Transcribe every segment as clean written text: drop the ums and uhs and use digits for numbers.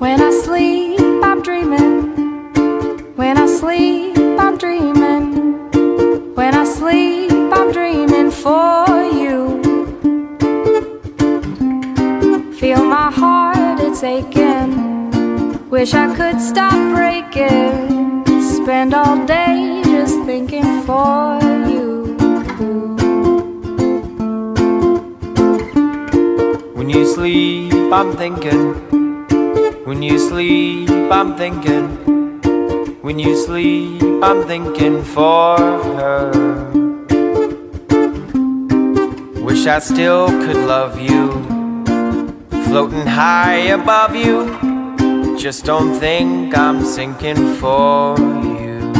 When I sleep, I'm dreaming. When I sleep, I'm dreaming. When I sleep, I'm dreaming for you. Feel my heart, it's aching. Wish I could stop breaking. Spend all day just thinking for you. When you sleep, I'm thinking. When you sleep, I'm thinking. When you sleep, I'm thinking for her. Wish I still could love you, floating high above you. Just don't think I'm sinking for you.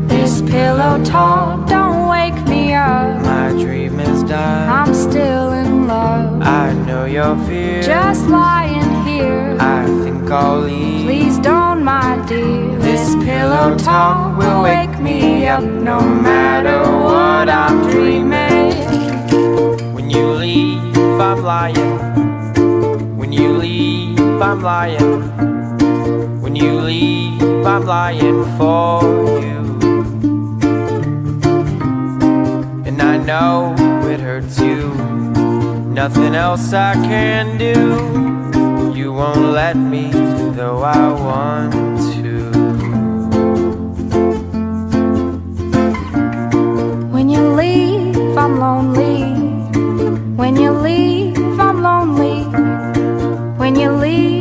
This pillow talk don't wake me up. My dream is done. I'm still in love. I know your fear. Just lying here. I think I'll leave. Please don't, my dear. This pillow talk will wake me up no matter what I'm dreaming. When you leave, I'm lying. When you leave, I'm lying. When you leave, I'm lying for you. And I know it hurts you. Nothing else I can do. You won't let me, though I want to. When you leave, I'm lonely. When you leave, I'm lonely. When you leave,